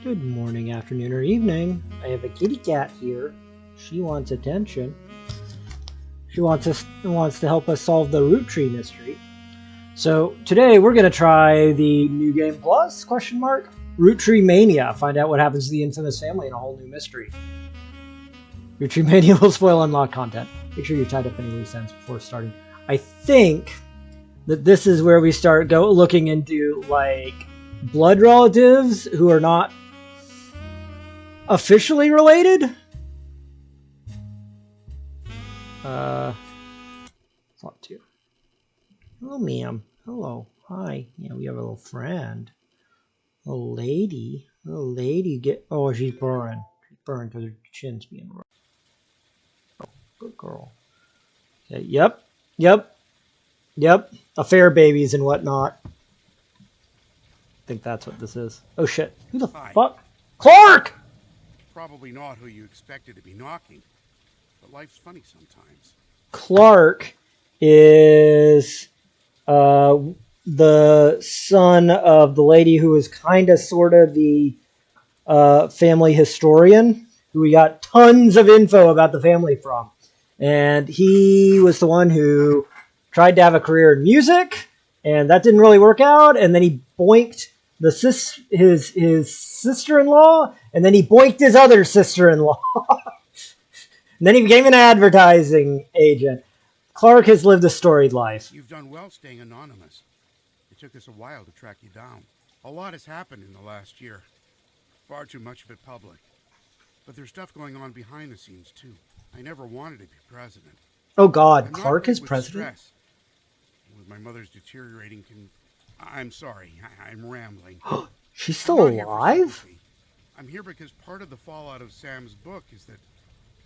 Good morning, afternoon, or evening. I have a kitty cat here. She wants attention. She wants to help us solve the Roottrees mystery. So today we're going to try the New Game Plus, Roottreemania. Find out what happens to the infamous family in a whole new mystery. Roottreemania will spoil unlocked content. Make sure you're tied up any loose ends before starting. I think that this is where we start looking into like blood relatives who are not officially related. Plot 2. Hello, ma'am. Hello. Hi. Yeah, we have a little friend. A lady. Oh, she's burning. She's burning because her chin's being rough. Oh, good girl. Okay, yep. Affair babies and whatnot. I think that's what this is. Oh, shit. Who the fuck? Clark! Probably not who you expected to be knocking, but life's funny sometimes. Clark is the son of the lady who is kind of sort of the family historian, who we got tons of info about the family from. And he was the one who tried to have a career in music, and that didn't really work out, and then he boinked his sister-in-law, and then he boinked his other sister-in-law. And then he became an advertising agent. Clark has lived a storied life. You've done well staying anonymous. It took us a while to track you down. A lot has happened in the last year. Far too much of it public. But there's stuff going on behind the scenes, too. I never wanted to be president. Oh, God. Clark is president? Stress. With my mother's deteriorating I'm sorry. I'm rambling. She's still alive? I'm here because part of the fallout of Sam's book is that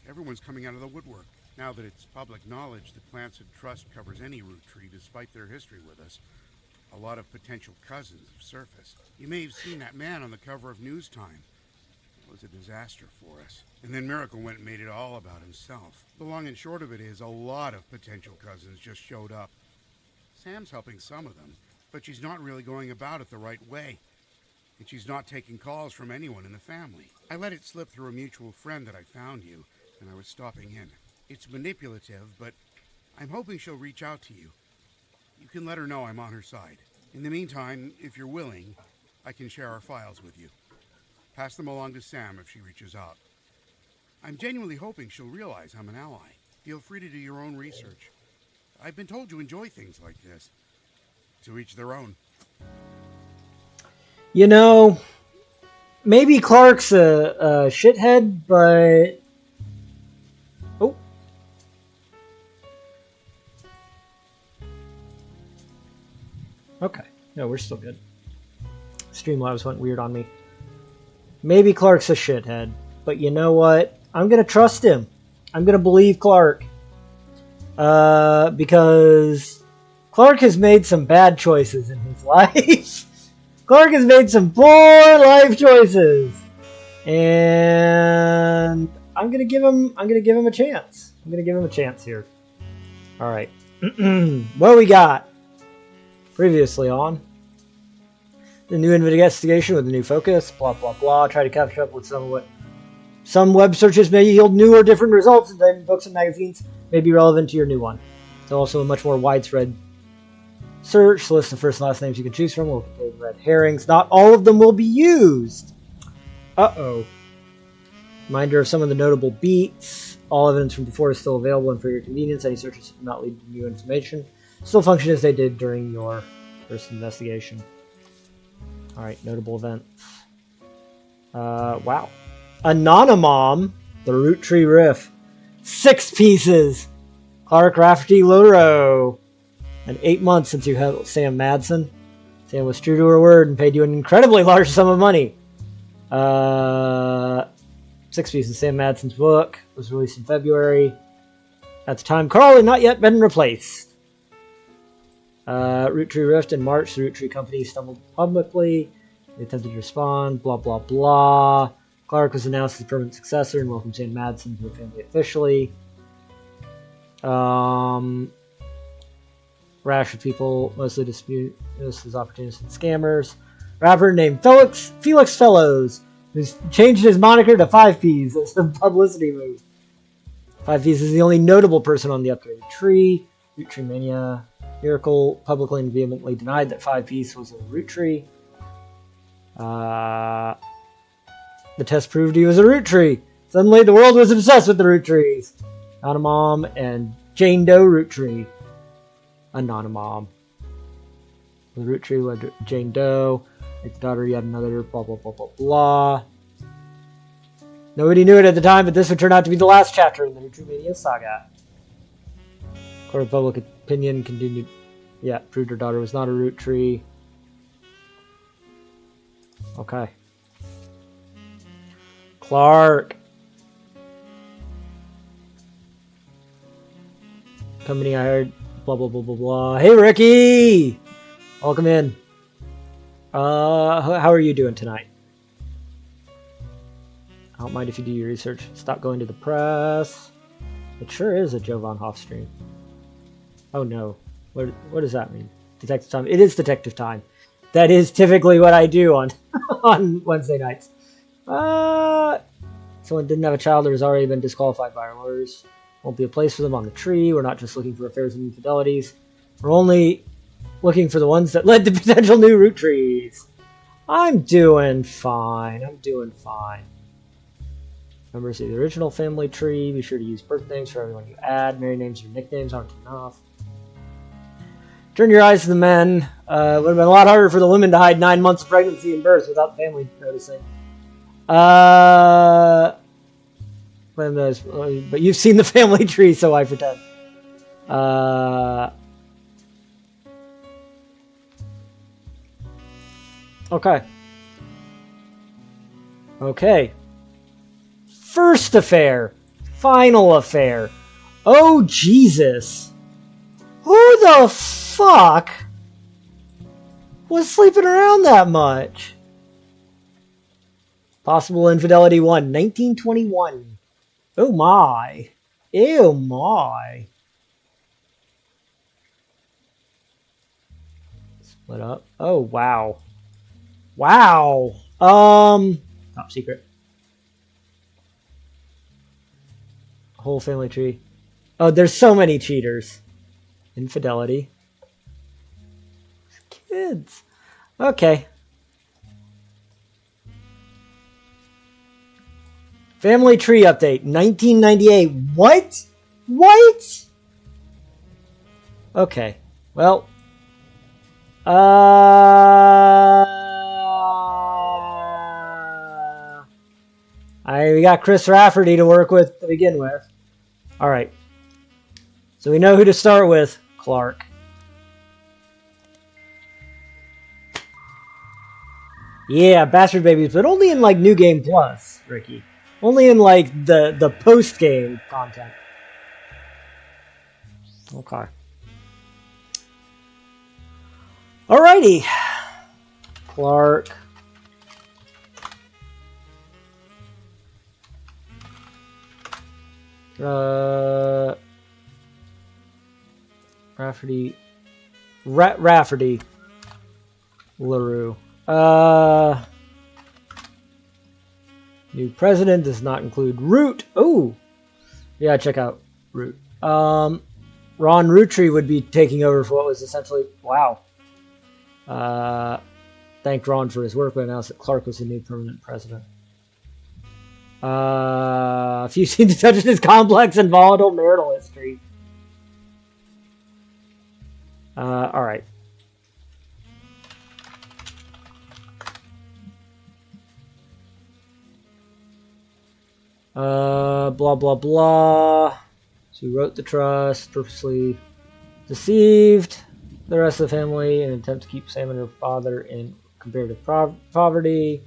everyone's coming out of the woodwork. Now that it's public knowledge that Plants and Trust covers any Roottrees despite their history with us, a lot of potential cousins have surfaced. You may have seen that man on the cover of News Time. It was a disaster for us. And then Miracle went and made it all about himself. The long and short of it is a lot of potential cousins just showed up. Sam's helping some of them, but she's not really going about it the right way. And she's not taking calls from anyone in the family. I let it slip through a mutual friend that I found you, and I was stopping in. It's manipulative, but I'm hoping she'll reach out to you. You can let her know I'm on her side. In the meantime, if you're willing, I can share our files with you. Pass them along to Sam if she reaches out. I'm genuinely hoping she'll realize I'm an ally. Feel free to do your own research. I've been told you enjoy things like this. To each their own. You know, maybe Clark's a shithead, but... Oh. Okay. No, we're still good. Streamlabs went weird on me. Maybe Clark's a shithead, but you know what? I'm going to trust him. I'm going to believe Clark. Because Clark has made some bad choices in his life. Clark has made some poor life choices. And I'm going to give him a chance. I'm going to give him a chance here. All right. What do we got? Previously on the new investigation with a new focus, blah, blah, blah. Try to catch up with some web searches may yield new or different results, and then books and magazines may be relevant to your new one. There's also a much more widespread search. List of first and last names you can choose from will contain red herrings. Not all of them will be used. Uh-oh. Reminder of some of the notable beats. All evidence from before is still available and for your convenience. Any searches do not lead to new information. Still function as they did during your first investigation. Alright, notable events. Wow. Anonymom, the Roottree Riff. 6 pieces. Clark Rafferty Lodero. And 8 months since you had Sam Madsen. Sam was true to her word and paid you an incredibly large sum of money. 6 pieces. Sam Madsen's book was released in February. At the time, Carl had not yet been replaced. Roottrees Rift in March. The Roottrees company stumbled publicly. They attempted to respond. Blah, blah, blah. Clark was announced as permanent successor and welcomed Sam Madsen to the family officially. Rash of people mostly dispute this as opportunists and scammers. Rapper named Felix Fellows He's changed his moniker to 5Ps as a publicity move. 5Ps is the only notable person on the upgraded tree. Roottreemania. Miracle publicly and vehemently denied that 5Ps was a Roottrie. The test proved he was a Roottrie. Suddenly, the world was obsessed with the Roottrees. Anonymom and Jane Doe Roottrie. Anonymom. The Roottrie led to Jane Doe. Make the daughter yet another blah blah blah blah blah. Nobody knew it at the time, but this would turn out to be the last chapter in the Roottreemania saga. Court of public opinion continued. Yeah, proved her daughter was not a Roottree. Okay. Clark. Company I hired. Blah blah blah blah blah. Hey Ricky! Welcome in. How are you doing tonight? I don't mind if you do your research. Stop going to the press. It sure is a Joe Von Hoff stream. Oh no. What does that mean? Detective time. It is detective time. That is typically what I do on on Wednesday nights. Someone didn't have a child or has already been disqualified by our lawyers. Won't be a place for them on the tree. We're not just looking for affairs and infidelities. We're only looking for the ones that led to potential new Roottrees. I'm doing fine. I'm doing fine. Members of the original family tree. Be sure to use birth names for everyone you add. Married names or nicknames aren't enough. Turn your eyes to the men. Would have been a lot harder for the women to hide 9 months of pregnancy and birth without the family noticing. But you've seen the family tree, so I pretend. Okay. Okay. First affair. Final affair. Oh, Jesus. Who the fuck was sleeping around that much? Possible infidelity 1, 1921. Oh my. Ew my. Split up. Oh wow. Wow. Top secret. Whole family tree. Oh, there's so many cheaters. Infidelity. Kids. Okay. Family tree update, 1998. What? What? Okay. Well. We got Chris Rafferty to work with to begin with. All right. So we know who to start with. Clark. Yeah, Bastard Babies, but only in like New Game Plus, Ricky. Only in like the post game content. Okay. Alrighty. Clark. Rafferty. Rafferty. LaRue. New president does not include Root. Oh, yeah, check out Root. Ron Roottree would be taking over for what was essentially wow. Thanked Ron for his work, but announced that Clark was the new permanent president. A few seem to touch his complex and volatile marital history. All right. Blah blah blah. So he wrote the trust, purposely deceived the rest of the family in an attempt to keep Sam and her father in comparative poverty.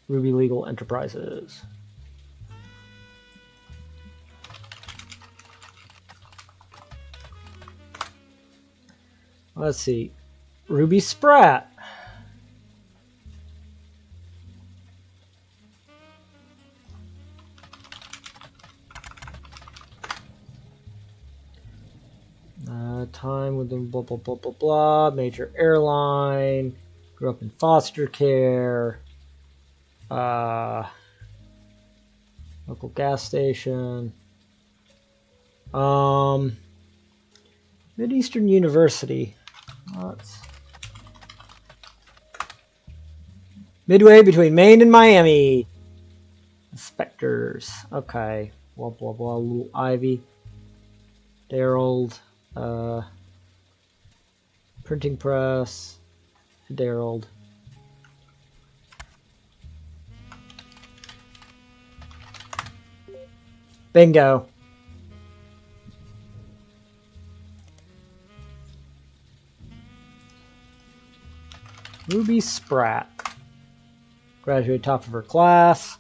Ruby Legal Enterprises. Let's see. Ruby Spratt. time with them, blah, blah, blah, blah, blah. Major airline. Grew up in foster care. Local gas station. Mideastern University. That's midway between Maine and Miami. Inspectors. Okay. Blah, blah, blah. Little Ivy. Daryl. Printing press. Daryl. Bingo. Ruby Spratt. Graduated top of her class.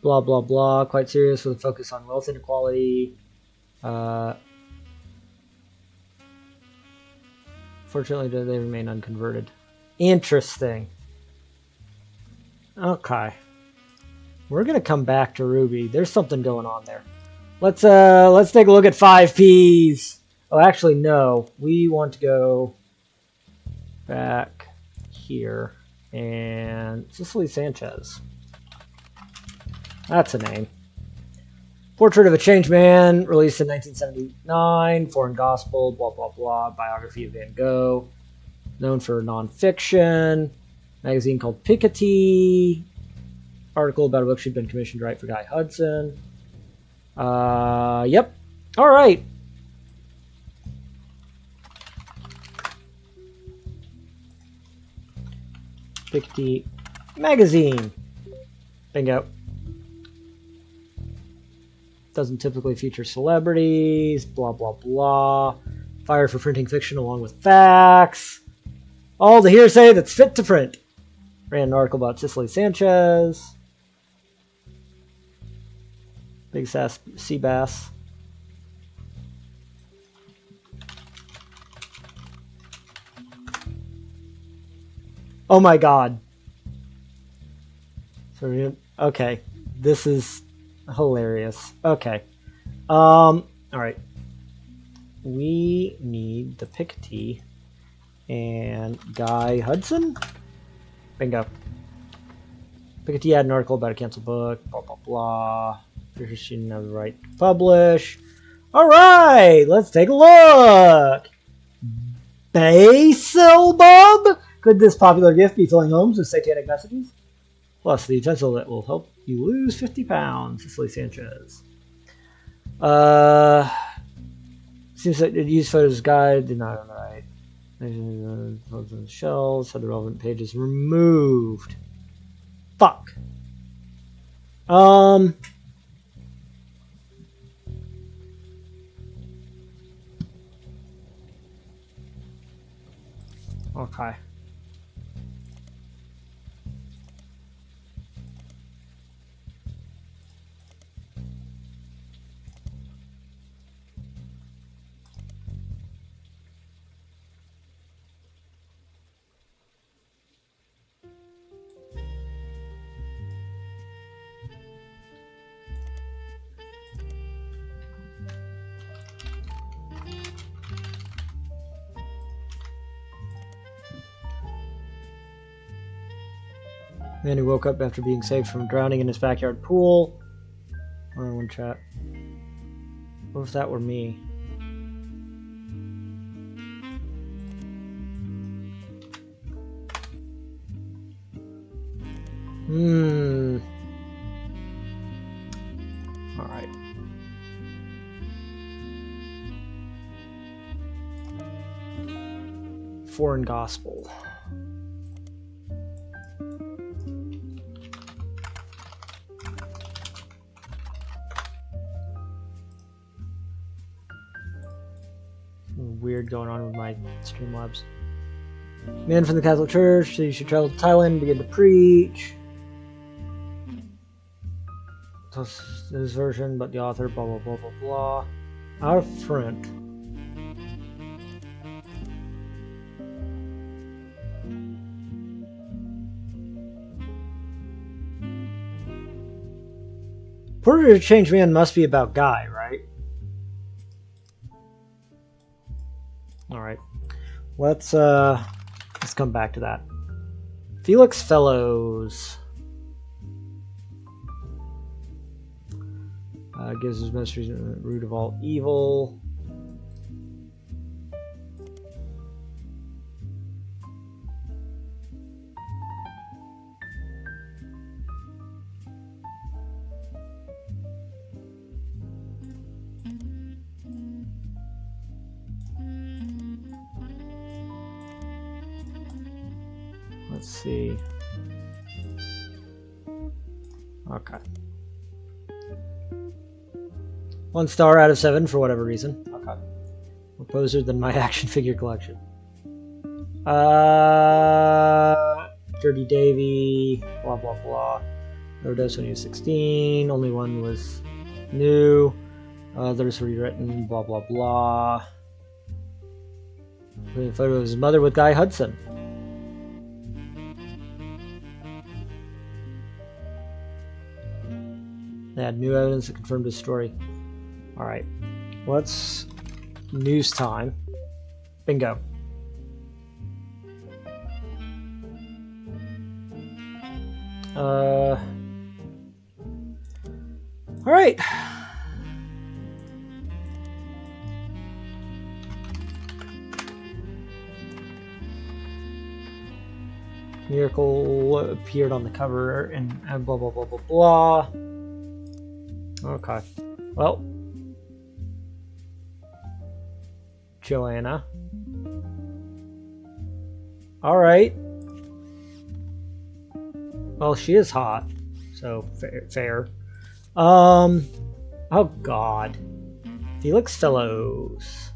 Blah, blah, blah. Quite serious with a focus on wealth inequality. Fortunately, they remain unconverted. Interesting. Okay. We're going to come back to Ruby. There's something going on there. Let's take a look at 5Ps. Oh, actually, no. We want to go back here. And Cicely Sanchez. That's a name. Portrait of a Changed Man, released in 1979. Foreign Gospel, blah, blah, blah. Biography of Van Gogh. Known for nonfiction. Magazine called Piketty. Article about a book she'd been commissioned to write for Guy Hudson. Yep. All right. Piketty magazine. Bingo. Doesn't typically feature celebrities. Blah, blah, blah. Fired for printing fiction along with facts. All the hearsay that's fit to print. Ran an article about Cicely Sanchez. Big Sass Sea Bass. Oh my god. So okay. This is hilarious. Okay. Alright. We need the Piketty and Guy Hudson. Bingo. Piketty had an article about a canceled book. Blah blah blah. She didn't have the right to publish. Alright, let's take a look. Basil Bob? Could this popular gift be filling homes with satanic messages? Plus the utensil that will help you lose 50 pounds. Cicely Sanchez. Seems like it used photos guide. Did not on the right. Photos on the shelves. Had the relevant pages removed. Fuck. Okay. Man who woke up after being saved from drowning in his backyard pool. Or one chat. What if that were me? Alright. Foreign Gospel. Weird going on with my Streamlabs. Man from the Catholic Church, so you should travel to Thailand and begin to preach. That's his version, but the author, blah, blah, blah, blah, blah. Out front. Portrait of a Changed Man must be about Guy, right? All right. Let's come back to that. Felix Fellows gives his most recent root of all evil. Let's see. Okay. 1 star out of 7 for whatever reason. Okay. More poser than my action figure collection. Dirty Davy, blah blah blah. Overdose when he was 16. Only one was new. Others rewritten, blah blah blah. A photo of his mother with Guy Hudson. They had new evidence that confirmed his story. Alright. What's news time? Bingo. Alright. Miracle appeared on the cover and blah blah blah blah blah. Okay. Well, Joanna. All right. Well, she is hot, so fair. Oh God. Felix Fellows.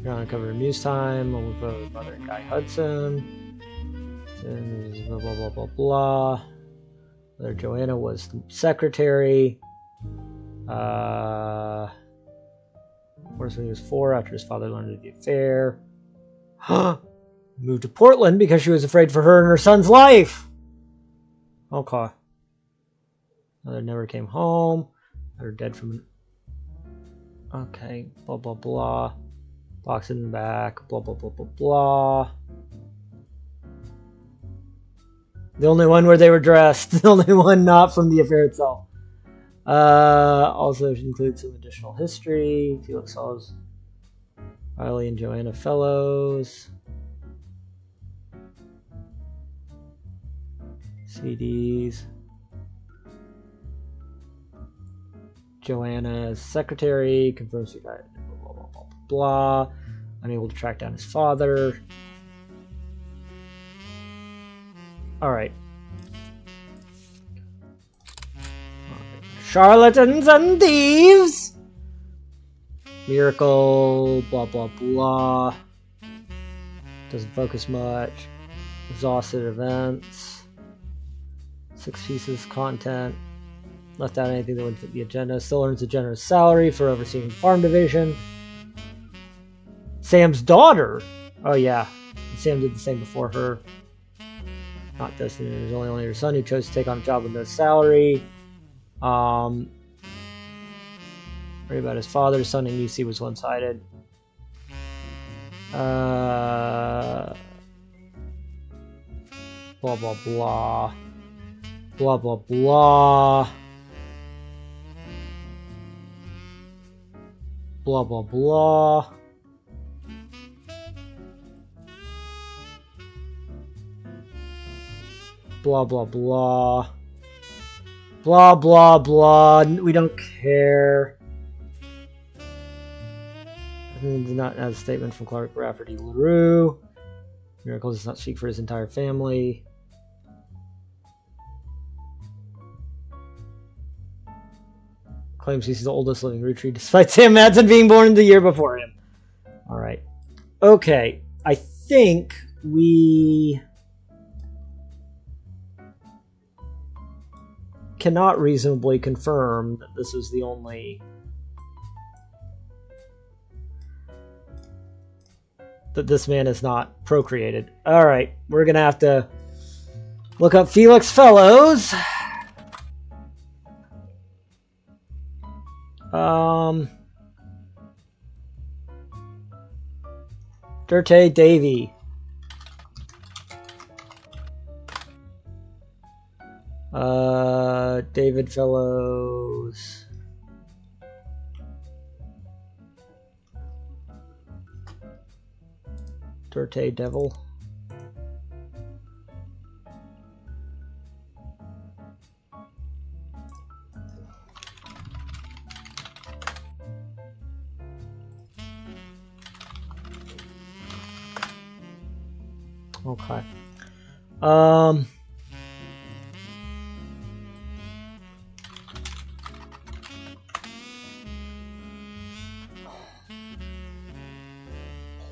You're on the cover of News Time. With Mother and Guy Hudson. And blah blah blah blah blah. Mother Joanna was the secretary. Worse when he was 4 after his father learned of the affair. Moved to Portland because she was afraid for her and her son's life. Okay. Mother never came home. Mother dead from an... Okay. Blah blah blah. Box in the back. Blah blah blah blah blah. The only one where they were dressed. The only one not from the affair itself. Also includes some additional history. Felix Fellows, Riley and Joanna Fellows. CDs. Joanna's secretary confirms he died. Blah, blah, blah, blah, blah. Unable to track down his father. Alright. Charlatans and thieves! Miracle, blah blah blah. Doesn't focus much. Exhausted events. 6 pieces content. Left out anything that wouldn't fit the agenda. Still earns a generous salary for overseeing the farm division. Sam's daughter! Oh yeah. Sam did the same before her. Not destined. It was only her son who chose to take on a job with no salary. Worry about his father. Son in UC was one-sided. Blah blah blah. Blah blah blah. Blah blah blah. Blah blah blah. Blah blah blah. We don't care. Did not have a statement from Clark Rafferty LaRue. Miracle does not speak for his entire family. Claims he's the oldest living Roottrie despite Sam Madsen being born the year before him. Alright. Okay. I think we cannot reasonably confirm that this is the only... that this man is not procreated. Alright, we're gonna have to look up Felix Fellows. Dirty Davy. David Fellows. Dirty Devil. Okay.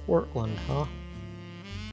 Portland, huh?